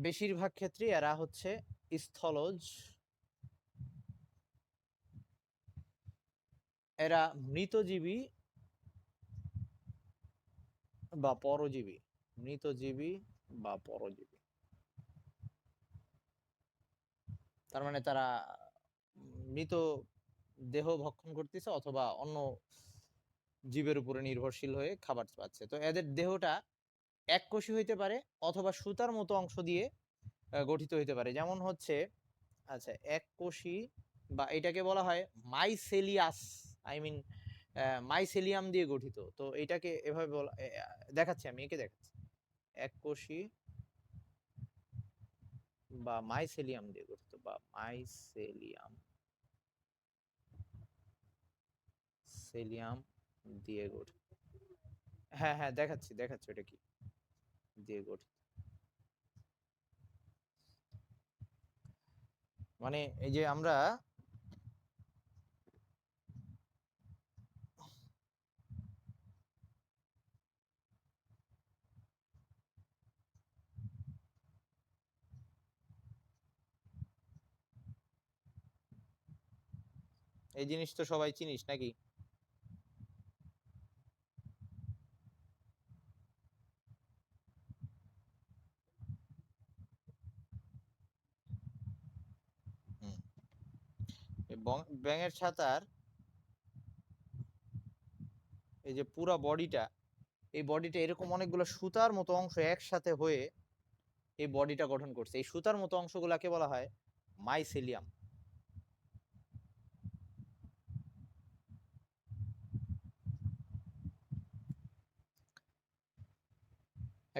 Speaker 1: বেশিরভাগ ক্ষেত্রে এরা হচ্ছে স্থলজ, এরা মৃতজীবী বা পরজীবী, মৃতজীবী বা পরজীবী। তার মানে তারা মৃত দেহ ভক্ষণ করতেছে অথবা অন্য জীবের উপরে নির্ভরশীল হয়ে খাবার পাচ্ছে। তো এদের দেহটা এককোষী হইতে পারে অথবা সুতার মতো অংশ দিয়ে গঠিত হইতে পারে। যেমন হচ্ছে, আচ্ছা এককোষী বা এটাকে বলা হয় মাইসেলিয়াস, আই মিন মাইসেলিয়াম দিয়ে গঠিত। তো এটাকে এভাবে বলা, দেখাচ্ছি আমি, একে দেখাচ্ছি, এককোষী বা মাইসেলিয়াম দিয়ে গঠিত, বা মাইসেলিয়াম, সেলিয়াম দিয়ে গঠিত। হ্যাঁ হ্যাঁ, দেখাচ্ছি দেখাচ্ছি ওটা কি দিয়ে গঠিত। মানে এই যে আমরা এই জিনিস তো সবাই চিনিস নাকি? হুম। ব্যাঙের ছাতার এই যে পুরা বডিটা, এই বডিটা এরকম অনেকগুলো সুতার মতো অংশ একসাথে হয়ে এই বডিটা গঠন করছে। এই সুতার মতো অংশগুলাকে বলা হয় মাইসেলিয়াম।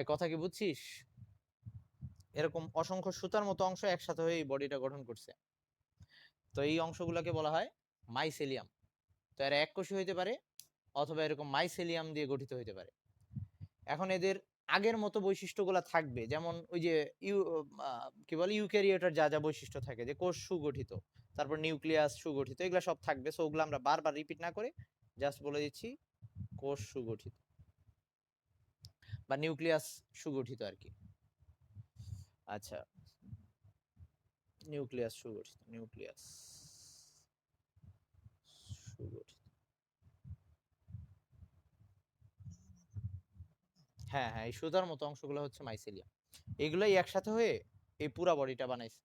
Speaker 1: এই কথা কি বুঝছিস? এরকম অসংখ্য সুতার মতো অংশ একসাথে হয়ে এই বডিটা গঠন করছে। তো এই অংশগুলোকে বলা হয় মাইসেলিয়াম। তো এরা এককোষী হইতে পারে অথবা এরকম মাইসেলিয়াম দিয়ে গঠিত হইতে পারে। এখন এদের আগের মতো বৈশিষ্ট্যগুলো থাকবে, যেমন ওই যে কি বলে ইউক্যারিওটার যা যা বৈশিষ্ট্য থাকে, যে কোষ সুগঠিত, তারপর নিউক্লিয়াস সুগঠিত, এগুলা সব থাকবে। সো ওগুলো আমরা বারবার রিপিট না করে জাস্ট বলে দিচ্ছি কোষ সুগঠিত বা নিউক্লিয়াস সুগঠিত আর কি। আচ্ছা, নিউক্লিয়াস সুগঠিত, নিউক্লিয়াস সুগঠিত। হ্যাঁ হ্যাঁ, এই সুতার মতো অংশগুলো হচ্ছে মাইসেলিয়াম। এগুলাই একসাথে হয়ে এই পুরা বডিটা বানাইছে।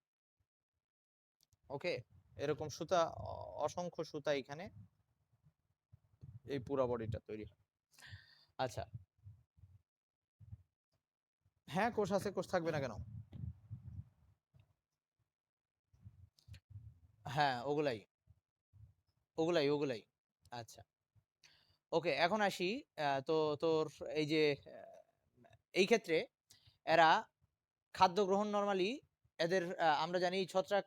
Speaker 1: ওকে, এরকম সুতা, অসংখ্য সুতা এখানে এই পুরা বডিটা তৈরি হয়। আচ্ছা, হ্যাঁ কোষ আছে, কোষ থাকবে না কেন? হ্যাঁ, ওগুলাই ওগুলাই ওগুলাই। আচ্ছা, ওকে, এখন আসি। তো তোর এই যে এই ক্ষেত্রে এরা খাদ্য গ্রহণ নরমালি, এদের আমরা জানি ছত্রাক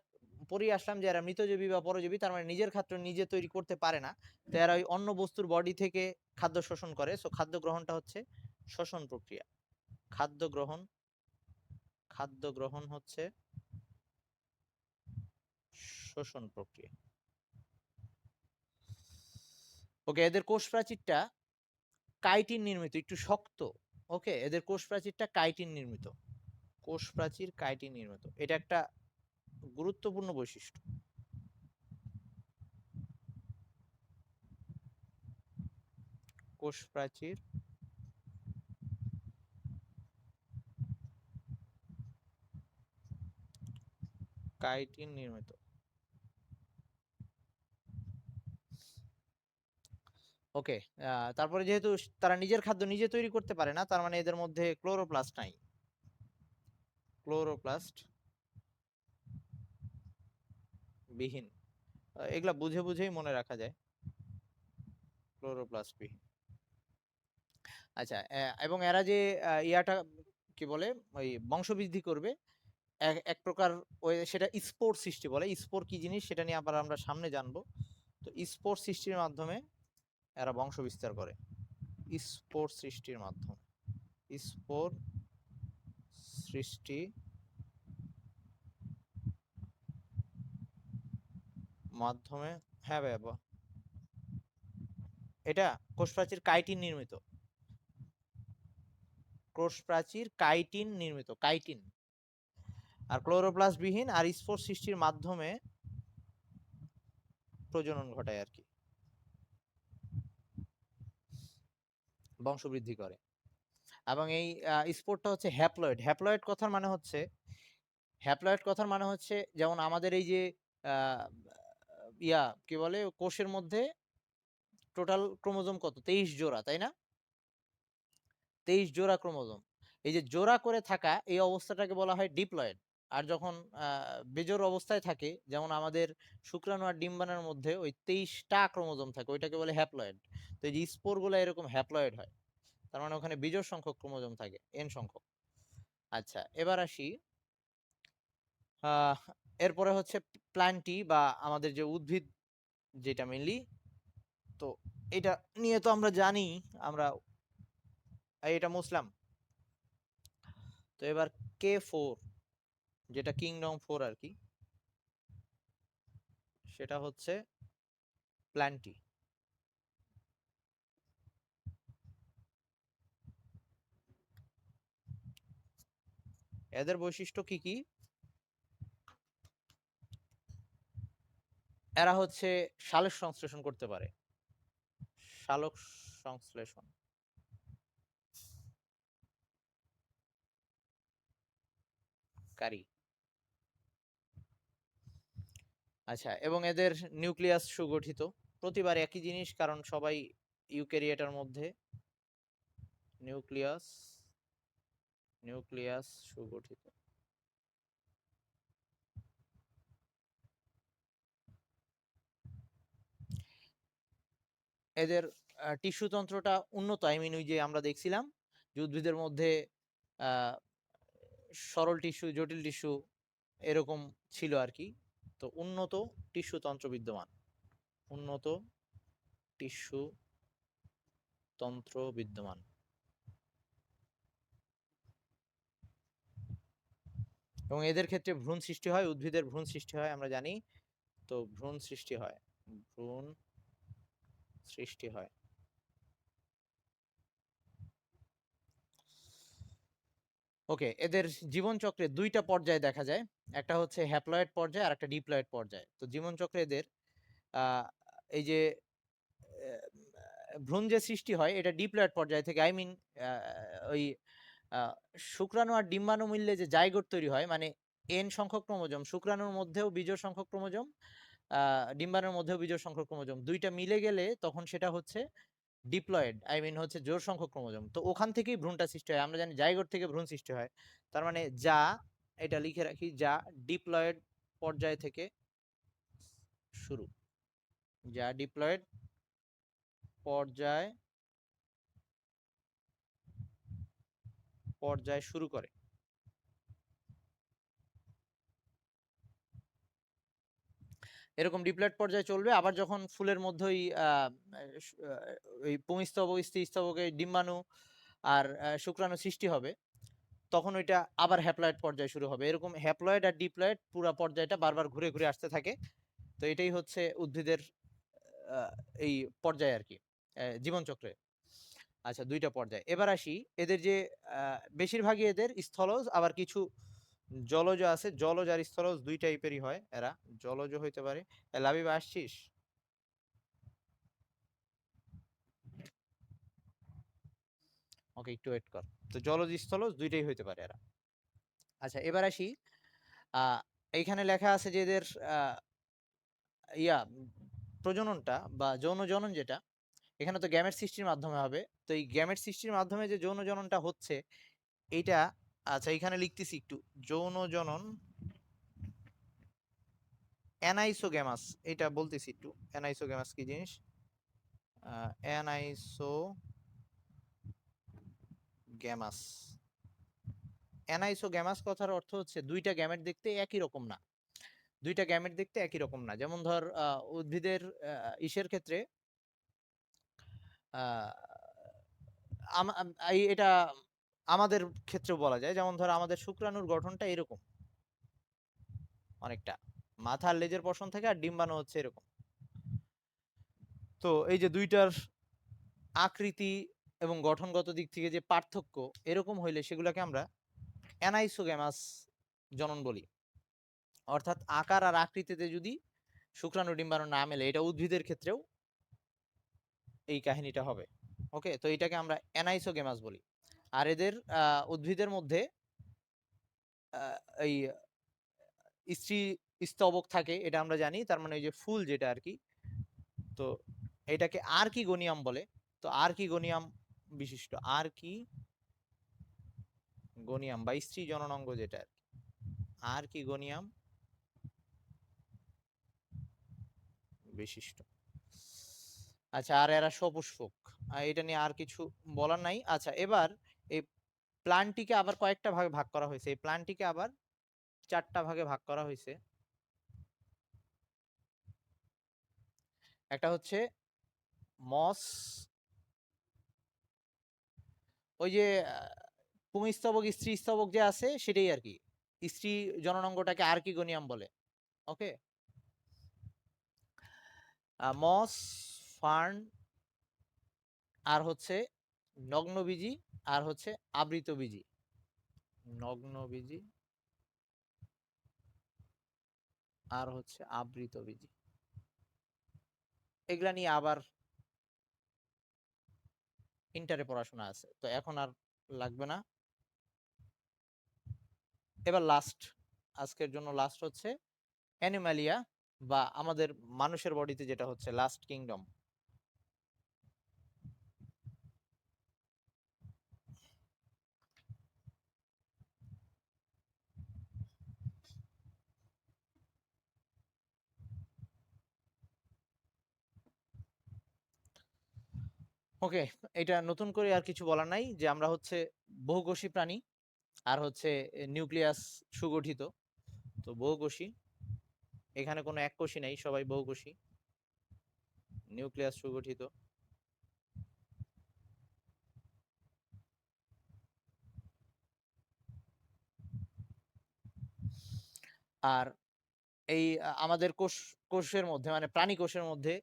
Speaker 1: পড়ে আসলাম যে এরা মৃতজীবী বা পরজীবী, তার মানে নিজের খাদ্য নিজে তৈরি করতে পারে না, তো এরা ওই অন্য বস্তুর বডি থেকে খাদ্য শোষণ করে। সো খাদ্য গ্রহণটা হচ্ছে শ্বসন প্রক্রিয়া। খাদ্য গ্রহণ, খাদ্য গ্রহণ হচ্ছে শোষণ প্রক্রিয়া। ওকে, এদের কোষ প্রাচীরটা কাইটিন নির্মিত, একটু শক্ত। ওকে, এদের কোষ প্রাচীরটা কাইটিন নির্মিত, কোষ প্রাচীর কাইটিন নির্মিত, এটা একটা গুরুত্বপূর্ণ বৈশিষ্ট্য। কোষ প্রাচীর কাইটিন নির্মিত। ওকে, তারপরে যেহেতু তারা নিজের খাদ্য নিজে তৈরি করতে পারে না, তার মানে এদের মধ্যে ক্লোরোপ্লাস্ট নাই, ক্লোরোপ্লাস্ট বিহীন। এগুলা বুঝে বুঝেই মনে রাখা যায়, ক্লোরোপ্লাস্ট বিহীন। আচ্ছা, এবং এরা যে ইয়াটা কি বলে ওই বংশবৃদ্ধি করবে এক প্রকার, ওই সেটা স্পোর সৃষ্টি বলে। স্পোর কি জিনিস সেটা নিয়ে আবার আমরা সামনে জানবো। তো স্পোর সৃষ্টির মাধ্যমে এরা বংশ বিস্তার করে, স্পোর সৃষ্টির মাধ্যমে, স্পোর সৃষ্টি মাধ্যমে। হ্যাঁ ভাই, এটা কোষ প্রাচীর কাইটিন নির্মিত, কোষ প্রাচীর কাইটিন নির্মিত, কাইটিন। আর ক্লোরোপ্লাস্ট বিহীন, আর স্পোর সৃষ্টির মাধ্যমে প্রজনন ঘটায় আর কি, বংশবৃদ্ধি করে। এবং এই স্পোরটা হচ্ছে হ্যাপ্লয়েড। হ্যাপ্লয়েড কথার মানে হচ্ছে, হ্যাপ্লয়েড কথার মানে হচ্ছে যেমন আমাদের এই যে আহ, ইয়া কি বলে কোষের মধ্যে টোটাল ক্রোমোজোম কত, 23 জোড়া, তাই না? 23 জোড়া ক্রোমোজোম। এই যে জোড়া করে থাকা এই অবস্থাটাকে বলা হয় ডিপ্লয়েড। আর যখন বেজোড় অবস্থায় থাকে, যেমন আমাদের শুক্রাণু আর ডিম্বাণুর মধ্যে ওই 23টা ক্রোমোজোম থাকে, ওইটাকে বলে হ্যাপ্লয়েড। তো এই যে স্পোর গুলো এরকম হ্যাপ্লয়েড হয়, তার মানে ওখানে বিজোড় সংখ্যক ক্রোমোজোম থাকে, এন সংখ্যক। আচ্ছা, এবার আসি আহ এরপরে হচ্ছে প্ল্যান্টি বা আমাদের যে উদ্ভিদ, যেটা মেনলি, তো এটা নিয়ে তো আমরা জানি, আমরা এটা মুসলাম। তো এবার K4, যেটা কিংডম 4 আর কি, সেটা হচ্ছে প্ল্যান্টি। এদের বৈশিষ্ট্য কি কি? এরা হচ্ছে সালোক সংশ্লেষণ করতে পারে, সালোক সংশ্লেষণ কারী। আচ্ছা, এবং এদের নিউক্লিয়াস সুগঠিত, প্রতিবার একই জিনিস, কারণ সবাই ইউক্যারিওটার মধ্যে নিউক্লিয়াস, নিউক্লিয়াস সুগঠিত। এদের টিস্যু তন্ত্রটা উন্নত, আই মিন ওই যে আমরা দেখছিলাম যে উদ্ভিদের মধ্যে আহ, সরল টিস্যু, জটিল টিস্যু এরকম ছিল আর কি। তো উন্নত টিস্যু তন্ত্র বিদ্যমান, উন্নত টিস্যু তন্ত্র বিদ্যমান। এবং এদের ক্ষেত্রে ভ্রূণ সৃষ্টি হয়, উদ্ভিদের ভ্রূণ সৃষ্টি হয় আমরা জানি। তো ভ্রূণ সৃষ্টি হয়, ভ্রূণ সৃষ্টি হয়। ওকে, এদের জীবন চক্রে দুইটা পর্যায়ে দেখা যায়, একটা হচ্ছে হ্যাপ্লয়েড পর্যায়ে আর একটা ডিপ্লয়েড পর্যায়ে। তো জীবন চক্রে এদের আহ, এই যে ভ্রূণ যে সৃষ্টি হয় এটা ডিপ্লয়েড পর্যায় থেকে, আই মিন ওই আহ, শুক্রাণু আর ডিম্বাণু মিললে যে জাইগোট তৈরি হয়, মানে এন সংখ্যক ক্রোমোজোম, শুক্রাণুর মধ্যেও বিজোড় সংখ্যক ক্রোমোজোম, ডিম্বাণুর মধ্যেও বিজোড় সংখ্যক ক্রোমোজোম, দুইটা মিলে গেলে তখন সেটা হচ্ছে ডিপ্লয়েড, আই মিন হচ্ছে জোড় সংখ্যক ক্রোমোজোম। তো ওখান থেকেই ভ্রূণটা সৃষ্টি হয়, আমরা জানি জাইগোট থেকে ভ্রূণ সৃষ্টি হয়। তার মানে যা, এটা লিখে রাখি, যা ডিপ্লয়েড পর্যায় থেকে শুরু, যা ডিপ্লয়েড পর্যায় পর্যায় শুরু করে। এরকম ডিপ্লয়েড পর্যায়ে চলবে। আবার যখন ফুলের মধ্যেই ওই পুংস্তবক স্ত্রীস্তবকে ডিম্বাণু আর শুক্রাণু সৃষ্টি হবে, তখন ওইটা আবার হ্যাপ্লয়েড পর্যায় শুরু হবে। এরকম হ্যাপ্লয়েড আর ডিপ্লয়েড পুরো পর্যায়টা বারবার ঘুরে ঘুরে আসতে থাকে। তো এটাই হচ্ছে উদ্ভিদের এই পর্যায় আর কি, জীবনচক্রে। আচ্ছা, দুইটা পর্যায়। এবার আসি এদের যে বেশিরভাগই এদের স্থলজ, আবার কিছু জলজ আছে। জলজ আর স্থলজ দুই টাইপেরই হয় এরা। জলজ হইতে পারে। লাবিবা আসছিস? ওকে, একটু ওয়েট কর। তো জলজ স্থলজ দুইটাই হইতে পারে এরা। আচ্ছা, এবার আসি এইখানে লেখা আছে যে এদের ইয়া প্রজননটা বা যৌন জনন যেটা, এখানে তো গ্যামেট সৃষ্টির মাধ্যমে হবে। তো এই গ্যামেট সৃষ্টির মাধ্যমে যে যৌন জননটা হচ্ছে এইটা, আচ্ছা এখানে লিখতেছি একটু, যৌন জনন অ্যানাইসোগ্যামাস, এটা বলতেছি একটু। অ্যানাইসোগ্যামাস কি জিনিস? অ্যানাইসোগ্যামাস, অ্যানাইসোগ্যামাস কথার অর্থ হচ্ছে দুইটা গ্যামেট দেখতে একই রকম না। দুইটা গ্যামেট দেখতে একই রকম না। যেমন ধর উদ্ভিদের ইসের ক্ষেত্রে আহ, এটা আমাদের ক্ষেত্রেও বলা যায়। যেমন ধর আমাদের শুক্রাণুর গঠনটা এরকম অনেকটা, মাথার লেজের পশম থেকে, আর ডিম্বাণু হচ্ছে এরকম। তো এই যে দুইটার আকৃতি এবং গঠনগত দিক থেকে যে পার্থক্য এরকম হইলে সেগুলোকে আমরা অ্যানাইসোগ্যামাস জনন বলি। অর্থাৎ আকার আর আকৃতিতে যদি শুক্রাণু ডিম্বাণু না মেলে, এটা উদ্ভিদের ক্ষেত্রেও এই কাহিনীটা হবে। ওকে, তো এটাকে আমরা অ্যানাইসোগ্যামাস বলি। আর এদের উদ্ভিদের মধ্যে এই স্ত্রী স্তবক থাকে, এটা আমরা জানি। তার মানে এই যে ফুল যেটা আর কি, তো এটাকে আর কি গনিয়াম বলে। তো আর কি গনিয়াম বিশিষ্ট, আর কি গনিয়াম বা স্ত্রী জননাঙ্গ যেটা আর কি গনিয়াম বিশিষ্ট। আচ্ছা, আর এরা সপুষ্পক। এটা নিয়ে আর কিছু বলার নাই। আচ্ছা, এবার এই প্ল্যান্টটিকে আবার কয়েকটা ভাগে ভাগ করা হয়েছে। এই প্ল্যান্টটিকে আবার চারটা ভাগে ভাগ করা হয়েছে। একটা হচ্ছে মস, ওই যে পুংস্তবক স্ত্রী স্তবক যে আছে সেটাই আর কি। স্ত্রী জননাঙ্গটাকে আর কি গনিয়াম বলে। ওকে, মস, ফার্ন, আর হচ্ছে নগ্নবীজি, আর হচ্ছে আবৃতবীজি। নগ্নবীজি আর হচ্ছে আবৃতবীজি। এগুলা নিয়ে আবার ইন্টারে পড়াশোনা আছে, তো এখন আর লাগবে না। এবার লাস্ট, আজকের জন্য লাস্ট হচ্ছে অ্যানিমালিয়া, বা আমাদের মানুষের বডিতে যেটা হচ্ছে লাস্ট কিংডম। ওকে, এটা নতুন করে আর কিছু বলার নাই, যে আমরা হচ্ছে বহুকোষী প্রাণী, আর হচ্ছে নিউক্লিয়াস সুগঠিত। তো বহুকোষী, এখানে কোনো এককোষী নাই, সবাই বহুকোষী, নিউক্লিয়াস সুগঠিত। আর এই আমাদের কোষের মধ্যে, মানে প্রাণী কোষের মধ্যে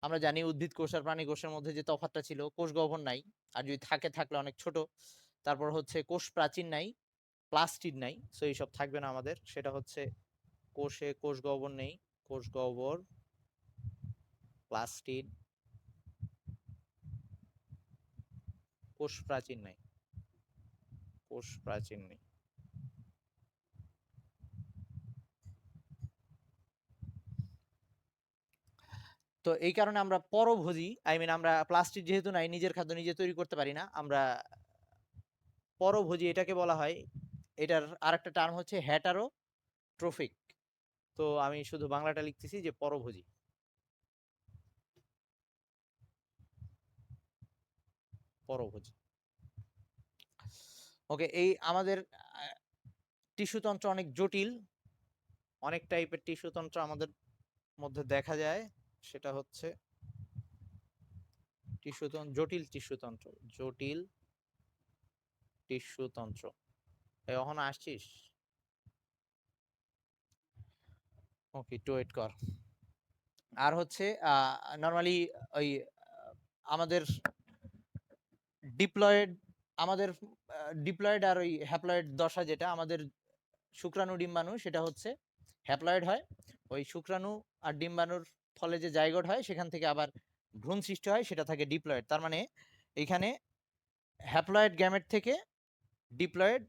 Speaker 1: আমরা জানি উদ্ভিদ কোষ আর প্রাণী কোষের মধ্যে যে তফাৎটা ছিল, কোষ গহ্বর নাই, আর যদি থাকে থাকলে অনেক ছোট। তারপর হচ্ছে কোষ প্রাচীর নাই, প্লাস্টিড নাই, সো এইসব থাকবে না আমাদের। সেটা হচ্ছে কোষে কোষ গহ্বর নেই, কোষ গহ্বর, প্লাস্টিড, কোষ প্রাচীর নাই, কোষ প্রাচীর নেই। তো এই কারণে আমরা পরভোজী, আই মিন আমরা প্লাস্টিক যেহেতু নাই, নিজের খাদ্য নিজে তৈরি করতে পারি না, আমরা পরভোজী এটাকে বলা হয়। এটার আরেকটা টার্ম হচ্ছে হ্যাটারোট্রফিক। তো আমি শুধু বাংলাটা লিখতেছি যে পরভোজী, পরভোজী। ওকে, এই আমাদের টিস্যুতন্ত্র অনেক জটিল, অনেক টাইপের টিস্যুতন্ত্র আমাদের মধ্যে দেখা যায় সেটা হচ্ছে জটিল টিস্যুতন্ত্র। জটিল টিস্যুতন্ত্র। এখন আসছিস? ওকে, একটু ওয়েট কর। আর হচ্ছে নরমালি ওই আমাদের ডিপ্লয়েড আমাদের ডিপ্লয়েড আর ওই হ্যাপ্লয়েড দশা, যেটা আমাদের শুক্রাণু ডিম্বাণু, সেটা হচ্ছে হ্যাপ্লয়েড হয়। ওই শুক্রাণু আর ডিম্বাণুর ফলে যে জাইগোট হয় সেখান থেকে আবার ভ্রূণ সৃষ্টি হয়, সেটা থাকে ডিপ্লয়েড। তার মানে এখানে হ্যাপ্লয়েড গ্যামেট থেকে ডিপ্লয়েড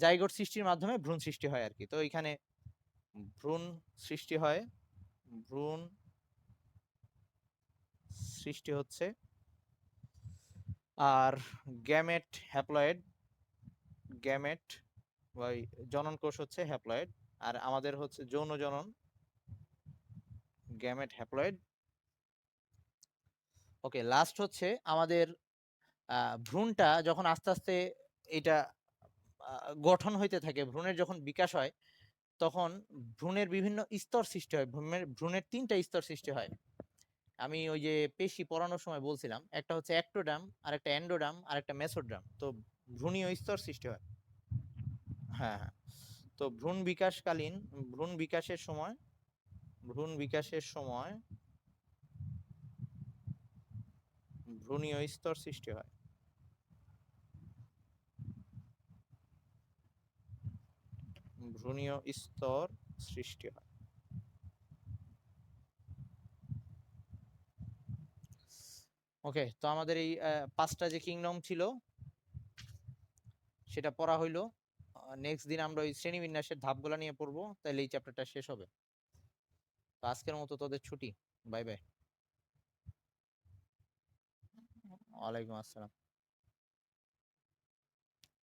Speaker 1: জাইগোট সৃষ্টির মাধ্যমে ভ্রূণ সৃষ্টি হয় আর কি। তো এখানে ভ্রূণ সৃষ্টি হয়, ভ্রূণ সৃষ্টি হচ্ছে। আর গ্যামেট হ্যাপ্লয়েড, গ্যামেট ওই জনন কোষ হচ্ছে হ্যাপ্লয়েড, আর আমাদের হচ্ছে যৌন জনন গ্যামেট হ্যাপ্লয়েড। ওকে, লাস্ট হচ্ছে আমাদের ভ্রূণটা যখন আস্তে আস্তে এটা গঠন হইতে থাকে, ভ্রূণের যখন বিকাশ হয়, তখন ভ্রূণের বিভিন্ন স্তর সৃষ্টি হয়। ভ্রূণের 3টা স্তর সৃষ্টি হয়। আমি ওই যে পেশি পড়ানোর সময় বলছিলাম, একটা হচ্ছে অ্যাক্টোডার্ম, আর একটা এন্ডোডার্ম, আর একটা মেসোডার্ম। তো ভ্রূণীয় স্তর সৃষ্টি হয়। হ্যাঁ, হ্যাঁ। তো ভ্রূণ বিকাশের সময়, ভ্রূণ বিকাশের সময় ভ্রূণীয় স্তর সৃষ্টি হয়। ভ্রূণীয় স্তর সৃষ্টি হয়। ওকে, তো আমাদের এই 5টা যে কিংডম ছিল সেটা পড়া হইলো। নেক্সট দিন আমরা ওই শ্রেণীবিন্যাসের ধাপগুলা নিয়ে পড়বো, তাহলে এই চ্যাপ্টারটা শেষ হবে। তো আজকের মতো তোদের ছুটি। Bye bye. ওয়ালাইকুম আসসালাম।